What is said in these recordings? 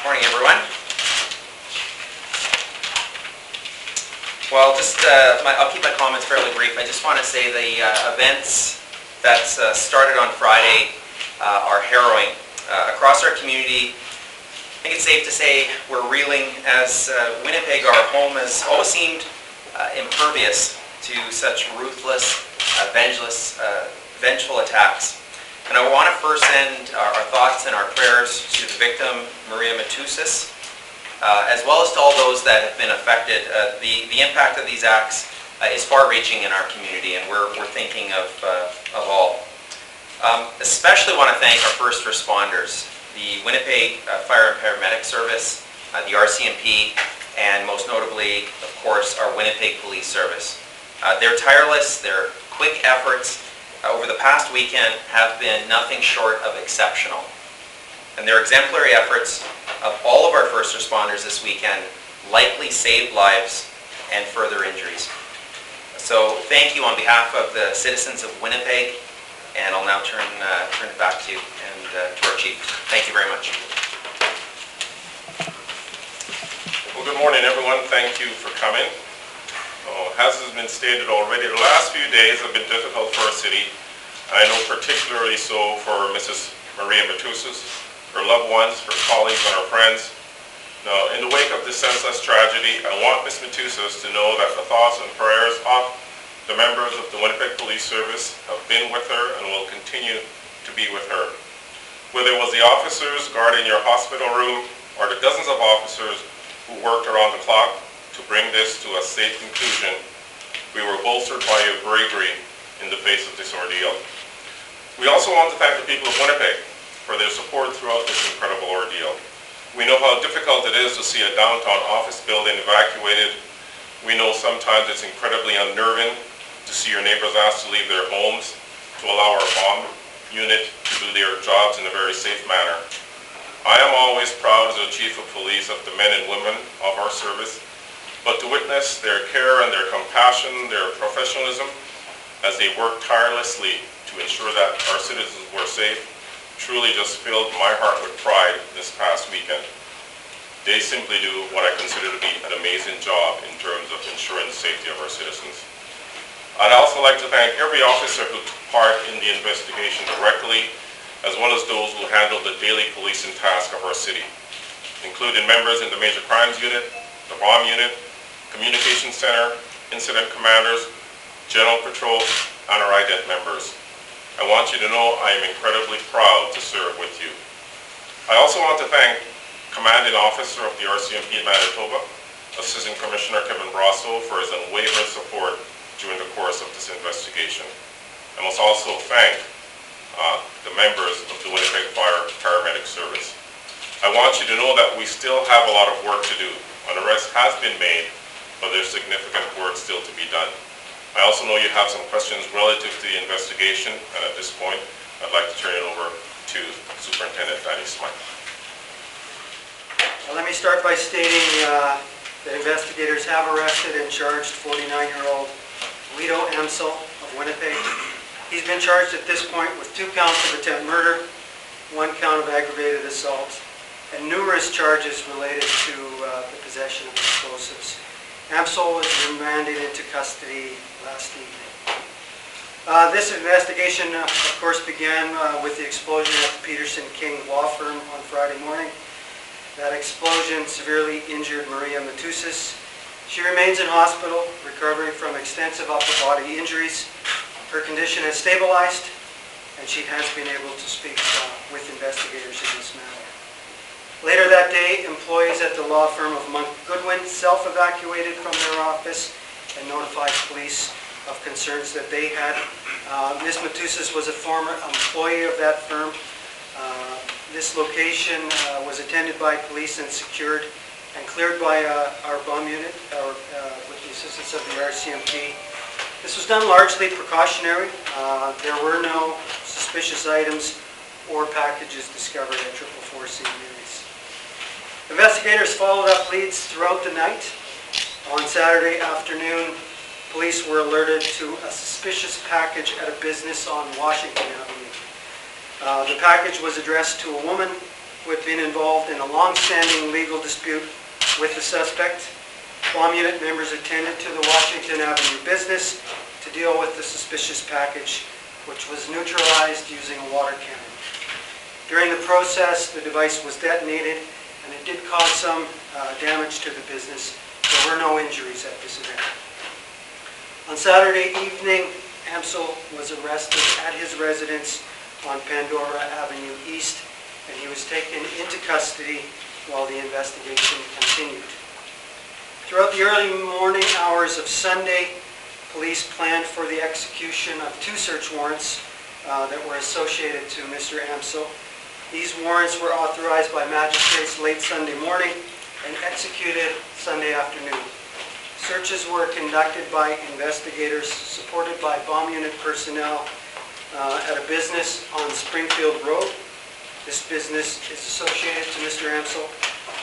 Morning, everyone. Well, I'll keep my comments fairly brief. I just want to say the events that started on Friday are harrowing. Across our community, I think it's safe to say we're reeling as Winnipeg, our home, has always seemed impervious to such ruthless, vengeful attacks. And I want to first send our thoughts and our prayers to the victim, Maria Matusas, as well as to all those that have been affected. The impact of these acts is far-reaching in our community, and we're thinking of all. Especially want to thank our first responders, the Winnipeg Fire and Paramedic Service, the RCMP, and most notably, of course, our Winnipeg Police Service. Their tireless, their quick efforts over the past weekend have been nothing short of exceptional. And their exemplary efforts of all of our first responders this weekend likely saved lives and further injuries. So thank you on behalf of the citizens of Winnipeg, and I'll now turn it back to you and to our chief. Thank you very much. Well, good morning, everyone. Thank you for coming. As has been stated already, the last few days have been difficult for our city. I know particularly so for Mrs. Maria Matusas, her loved ones, her colleagues, and her friends. Now, in the wake of this senseless tragedy, I want Ms. Matusas to know that the thoughts and prayers of the members of the Winnipeg Police Service have been with her and will continue to be with her. Whether it was the officers guarding your hospital room or the dozens of officers who worked around the clock to bring this to a safe conclusion, we were bolstered by your bravery in the face of this ordeal. We also want to thank the people of Winnipeg for their support throughout this incredible ordeal. We know how difficult it is to see a downtown office building evacuated. We know sometimes it's incredibly unnerving to see your neighbors asked to leave their homes to allow our bomb unit to do their jobs in a very safe manner. I am always proud as a chief of police of the men and women of our service, but to witness their care and their compassion, their professionalism, as they work tirelessly to ensure that our citizens were safe, truly just filled my heart with pride this past weekend. They simply do what I consider to be an amazing job in terms of ensuring the safety of our citizens. I'd also like to thank every officer who took part in the investigation directly, as well as those who handled the daily policing task of our city, including members in the Major Crimes Unit, the Bomb Unit, Communication Center, Incident Commanders, General Patrol, and our IDENT members. I want you to know I am incredibly proud to serve with you. I also want to thank Commanding Officer of the RCMP in Manitoba, Assistant Commissioner Kevin Brasso, for his unwavering support during the course of this investigation. I must also thank the members of the Winnipeg Fire Paramedic Service. I want you to know that we still have a lot of work to do. An arrest has been made, but there's significant work still to be done. I also know you have some questions relative to the investigation, and at this point, I'd like to turn it over to Superintendent Danny Smyth. Well, let me start by stating that investigators have arrested and charged 49-year-old Guido Amsel of Winnipeg. He's been charged at this point with 2 counts of attempt murder, 1 count of aggravated assault, and numerous charges related to the possession of explosives. Amsel was remanded into custody last evening. This investigation, of course, began with the explosion at the Peterson King Law Firm on Friday morning. That explosion severely injured Maria Matusas. She remains in hospital, recovering from extensive upper body injuries. Her condition has stabilized, and she has been able to speak with investigators in this matter. Later that day, employees at the law firm of Monk Goodwin self-evacuated from their office and notified police of concerns that they had. Ms. Matusas was a former employee of that firm. This location was attended by police and secured and cleared by our bomb unit with the assistance of the RCMP. This was done largely precautionary. There were no suspicious items or packages discovered at 444 St. Mary's. Investigators followed up leads throughout the night. On Saturday afternoon, police were alerted to a suspicious package at a business on Washington Avenue. The package was addressed to a woman who had been involved in a long-standing legal dispute with the suspect. Bomb unit members attended to the Washington Avenue business to deal with the suspicious package, which was neutralized using a water cannon. During the process, the device was detonated, and it did cause some damage to the business. There were no injuries at this event. On Saturday evening, Amsel was arrested at his residence on Pandora Avenue East, and he was taken into custody while the investigation continued. Throughout the early morning hours of Sunday, police planned for the execution of 2 search warrants that were associated to Mr. Amsel. These warrants were authorized by magistrates late Sunday morning and executed Sunday afternoon. Searches were conducted by investigators supported by bomb unit personnel at a business on Springfield Road. This business is associated to Mr. Amsel,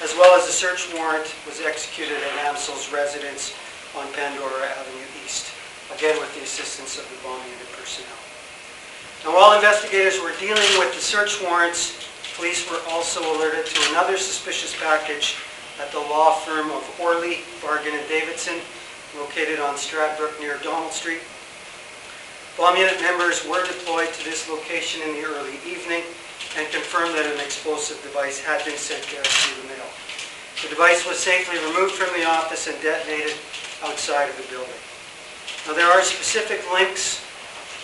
as well as a search warrant was executed at Amsel's residence on Pandora Avenue East, again with the assistance of the bomb unit personnel. Now, while investigators were dealing with the search warrants, police were also alerted to another suspicious package at the law firm of Orle Bargen Davidson, located on Stradbrook near Donald Street. Bomb unit members were deployed to this location in the early evening and confirmed that an explosive device had been sent there through the mail. The device was safely removed from the office and detonated outside of the building. Now, there are specific links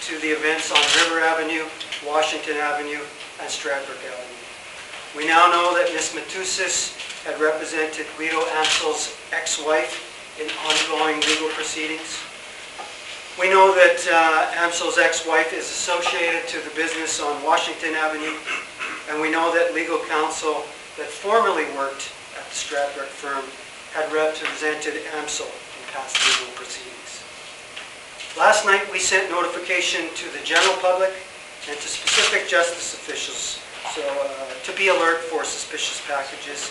to the events on River Avenue, Washington Avenue, and Stradbrook Avenue. We now know that Ms. Matusis had represented Guido Amsel's ex-wife in ongoing legal proceedings. We know that Amsel's ex-wife is associated to the business on Washington Avenue, and we know that legal counsel that formerly worked at the Stradbrook firm had represented Amsel in past legal proceedings. Last night, we sent notification to the general public and to specific justice officials to be alert for suspicious packages.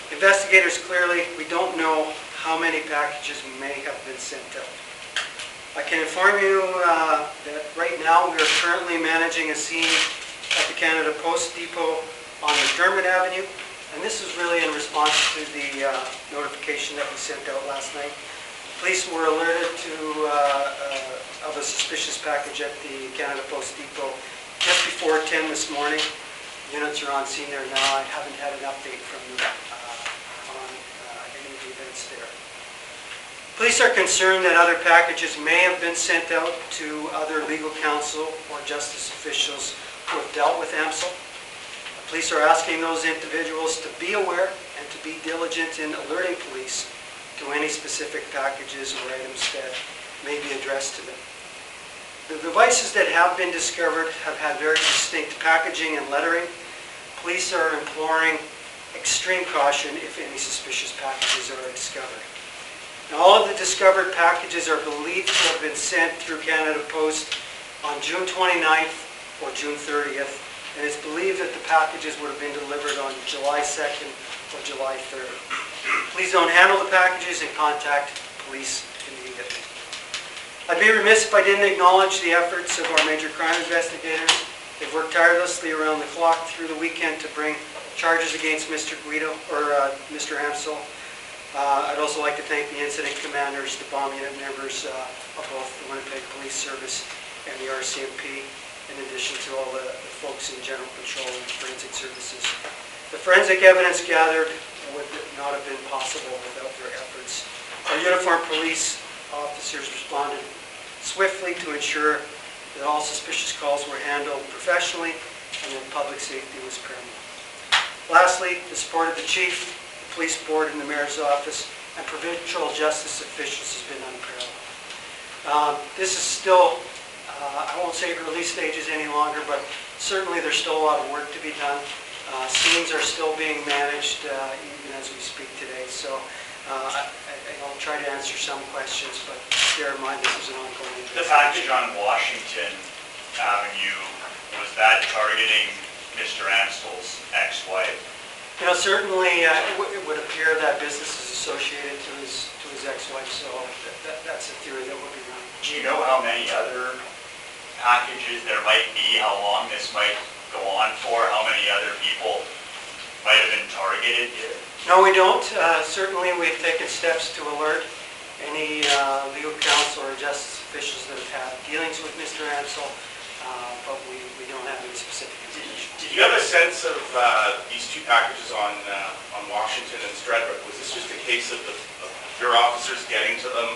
Investigators clearly, we don't know how many packages may have been sent out. I can inform you that right now we are currently managing a scene at the Canada Post Depot on McDermott Avenue, and this is really in response to the notification that we sent out last night. Police were alerted of a suspicious package at the Canada Post Depot just before 10 this morning. Units are on scene there now. I haven't had an update from them on any of the events there. Police are concerned that other packages may have been sent out to other legal counsel or justice officials who have dealt with Amsel. Police are asking those individuals to be aware and to be diligent in alerting police to any specific packages or items that may be addressed to them. The devices that have been discovered have had very distinct packaging and lettering. Police are imploring extreme caution if any suspicious packages are discovered. Now, all of the discovered packages are believed to have been sent through Canada Post on June 29th or June 30th, and it's believed that the packages would have been delivered on July 2nd or July 3rd. Please don't handle the packages and contact police immediately. I'd be remiss if I didn't acknowledge the efforts of our major crime investigators. They've worked tirelessly around the clock through the weekend to bring charges against Mr. Amsel. I'd also like to thank the incident commanders, the bomb unit members of both the Winnipeg Police Service and the RCMP, in addition to all the folks in General Patrol and Forensic Services. The forensic evidence gathered would not have been possible without their efforts. Our uniformed police officers responded swiftly to ensure that all suspicious calls were handled professionally and that public safety was paramount. Lastly, the support of the chief, the police board, and the mayor's office and provincial justice officials has been unparalleled. This is still, I won't say early stages any longer, but certainly there's still a lot of work to be done. Scenes are still being managed even as we speak today. So I'll try to answer some questions, but bear in mind this is an ongoing investigation. The package on Washington Avenue, was that targeting Mr. Amsel's ex-wife? Certainly it would appear that business is associated to his ex-wife, so that's a theory that would be running. Do you know how many other packages there might be, how long this might go on for, how many other people No, we don't. Certainly, we've taken steps to alert any legal counsel or justice officials that have had dealings with Mr. Amsel, but we don't have any specific information. Did you have a sense of these two packages on Washington and Stradbrook? Was this just a case of your officers getting to them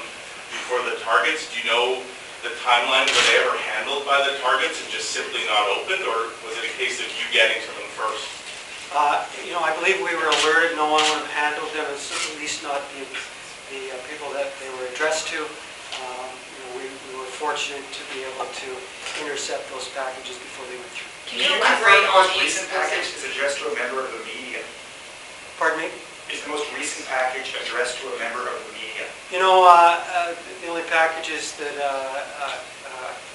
before the targets? Do you know the timeline? Were they ever handled by the targets and just simply not opened, or was it a case of you getting to them first? I believe we were alerted. No one would have handled them, at least not the people that they were addressed to. We were fortunate to be able to intercept those packages before they went through. Can you elaborate on the recent package is addressed to a member of the media? Pardon me? Is the most recent package addressed to a member of the media? The only packages that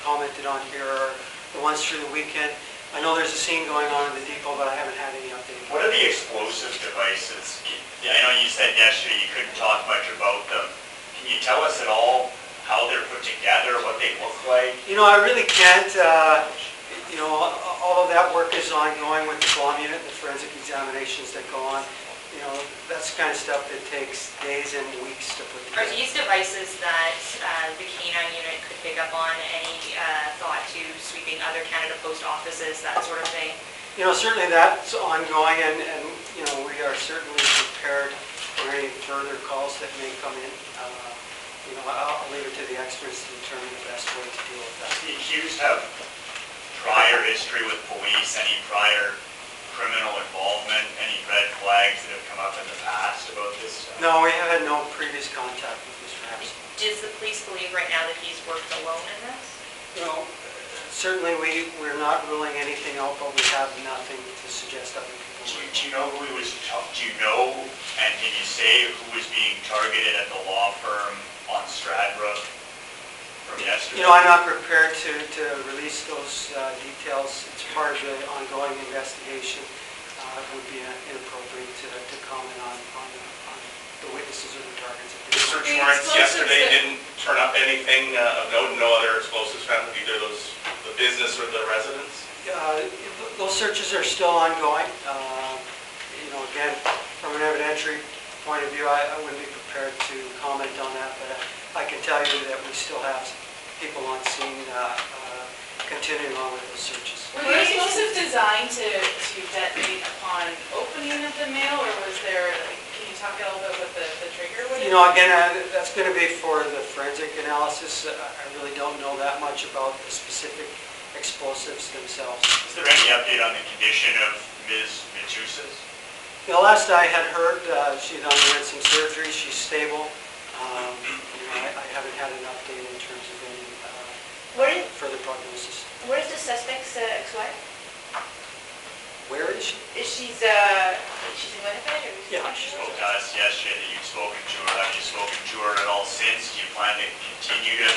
commented on here are the ones through the weekend. I know there's a scene going on in the depot, but I haven't had any update. What are the explosive devices? I know you said yesterday you couldn't talk much about them. Can you tell us at all how they're put together, what they look like? I really can't. All of that work is ongoing with the bomb unit, the forensic examinations that go on. That's the kind of stuff that takes days and weeks to put Are together. these devices that the canine unit could pick up on? Any thought to sweeping other Canada Post offices, that sort of thing? Certainly that's ongoing, and we are certainly prepared for any further calls that may come in. I'll leave it to the experts to determine the best way to deal with that. The accused have prior history with police, any prior criminal involvement, any red flags that have come up in the past about this stuff? No, we have had no previous contact with Mr. Amsel. Does the police believe right now that he's worked alone in this? Certainly we're not ruling anything out, but we have nothing to suggest other people. Do you know who he was, do you know, and can you say who was being targeted at the law firm on Stradbrook from yesterday? I'm not prepared to release those details. It's part of the ongoing investigation. It would be inappropriate to comment on the witnesses or the targets. The search warrants yesterday didn't turn up anything of note, no other explosives found, either the business or the residence? Those searches are still ongoing. Again, from an evidentiary point of view, I wouldn't be prepared to comment on that, but I can tell you that we still have people on scene continuing on with those searches. Were the explosives designed to detonate upon opening of the mail, or was there, can you talk a little bit what the trigger would have been? Again, that's going to be for the forensic analysis. I really don't know that much about the specific explosives themselves. Is there any update on the condition of Ms. Matusas? The last I had heard, she'd underwent some surgery. She's stable. I haven't had an update in terms of any further prognosis. Where's the suspect's ex-wife? Where is she? She's in Winnipeg, or? Yeah, She spoke to us yesterday that you'd spoken to her. Have you spoken to her at all since? Do you plan to continue to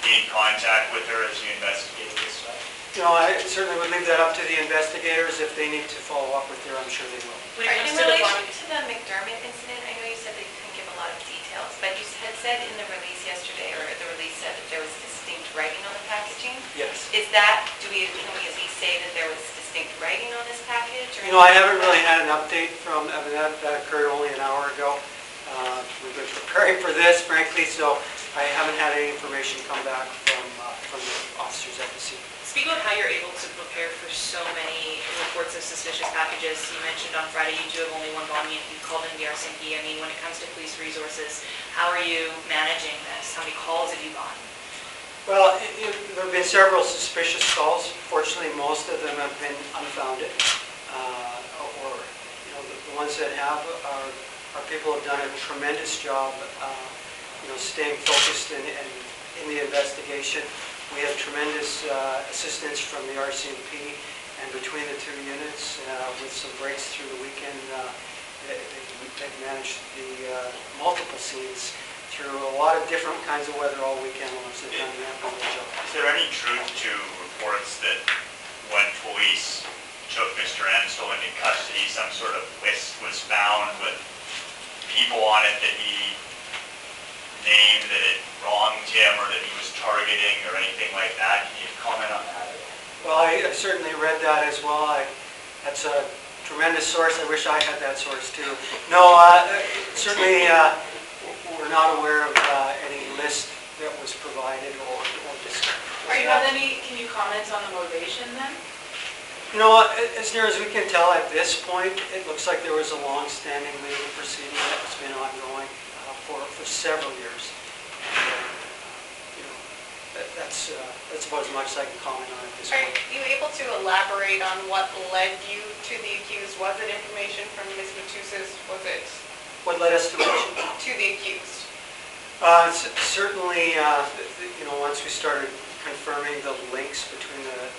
be in contact with her as you investigate this stuff? I certainly would leave that up to the investigators. If they need to follow up with her, I'm sure they will. When it In comes to the relation farm, to the McDermott incident, I know you said that you couldn't give a lot of details, but you had said in the release yesterday, or the release said that there was distinct writing on the packaging. Yes. Is that, can we at least say that there was distinct writing on this package? Or I haven't really had an update from, that occurred only an hour ago. We've been preparing for this, frankly, so I haven't had any information come back from the officers at the scene. speak about how you're able to prepare for so many reports of suspicious packages. You mentioned on Friday you do have only one bomb unit. You called in the RCMP. I mean, when it comes to police resources, how are you managing this? How many calls have you gotten? Well, there have been several suspicious calls. Fortunately, most of them have been unfounded. The ones that have are people who have done a tremendous job, staying focused in the investigation. We have tremendous assistance from the RCMP, and between the two units, with some breaks through the weekend, they've managed the multiple scenes through a lot of different kinds of weather all weekend long. They've done an admirable job. Is there any truth to reports that when police took Mr. Amsel into custody, some sort of list was found with people on it that he named that it wronged him or that he was targeting or anything like that? Can you comment on that? Well, I certainly read that as well. I That's a tremendous source. I wish I had that source too. No, certainly we're not aware of any list that was provided or discussed. Can you comment on the motivation then? You know, as near as we can tell at this point, it looks like there was a long-standing legal proceeding that has been ongoing for several years. That's about as much as I can comment on at this Are point. you able to elaborate on what led you to the accused? Was it information from Ms. Matusas? Was it What led us to mention? to the accused? Certainly, once we started confirming the links between the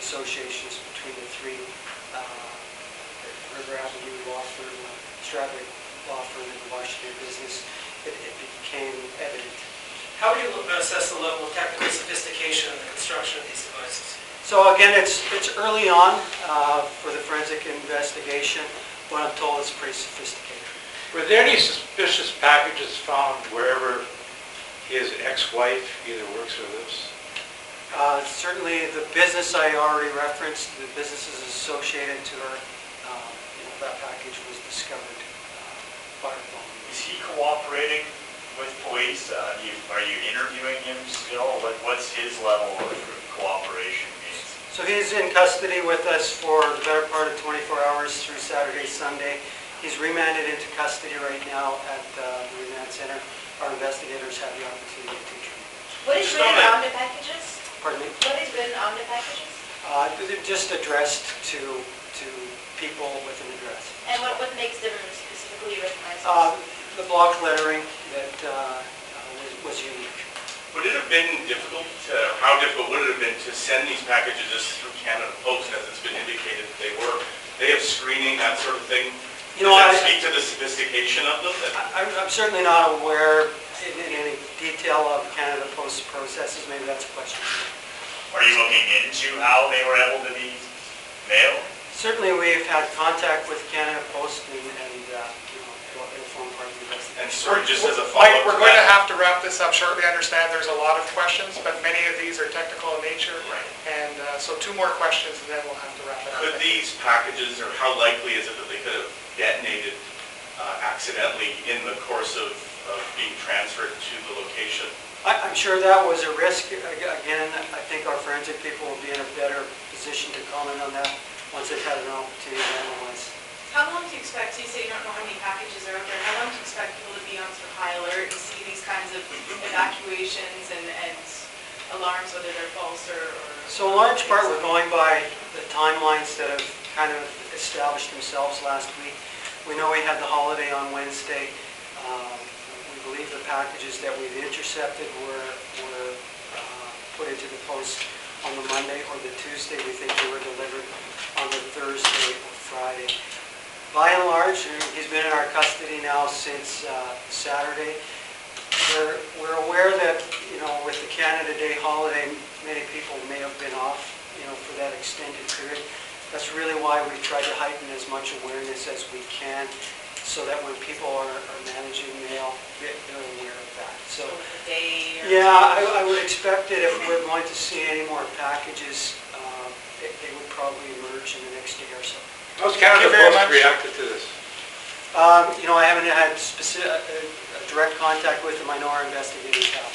associations between the three River Avenue law firm, Stradbrook law firm, and the Washington business, it became evident. How would you assess the level of technical sophistication in the construction of these devices? So again, it's early on for the forensic investigation, but I'm told it's pretty sophisticated. Were there any suspicious packages found wherever his ex-wife either works or lives? Certainly the business I already referenced, the businesses associated to her, that package was discovered by her phone. Is he cooperating with police? Are you interviewing him still? What's his level of cooperation means? So he's in custody with us for the better part of 24 hours through Saturday, Sunday. He's remanded into custody right now at the remand center. Our investigators have the opportunity to teach him. What has been on the packages? Pardon me? What has been on the packages? They're just addressed to people with an address. And what makes them specifically recognizable? The block lettering that was unique. Would it have been difficult, how difficult would it have been to send these packages through Canada Post, as it's been indicated that they have screening, that sort of thing? Does that speak to the sophistication of them? I'm certainly not aware in any detail of Canada Post processes. Maybe that's a question. Are you looking into how they were able to be mailed? Certainly, we've had contact with Canada Post and it'll form part of the investigation. And sorry, just as a Mike, follow-up we're to going to that, have to wrap this up shortly. I understand there's a lot of questions, but many of these are technical in nature. Right. And so 2 more questions, and then we'll have to wrap it up. could these packages, or how likely is it that they could have detonated accidentally in the course of being transferred to the location? I'm sure that was a risk. Again, I think our forensic people will be in a better position to comment on that once they've had an opportunity to analyze. How long do you expect, you say you don't know how many packages are out there, how long do you expect people to be on sort of high alert and see these kinds of evacuations and alarms, whether they're false or... So in large part, we're going by the timelines that have kind of established themselves last week. We know we had the holiday on Wednesday. We believe the packages that we've intercepted were put into the post on the Monday or the Tuesday. We think they were delivered on the Thursday or Friday. By and large, he's been in our custody now since Saturday. We're aware that, with the Canada Day holiday, many people may have been off, for that extended period. That's really why we try to heighten as much awareness as we can, so that when people are managing mail, they're aware of that. So, a day or... yeah, I would expect that if we're going to see any more packages, they would probably emerge in the next day or so. How's Canada Post reacted to this? I haven't had direct contact with them. I know our investigators have.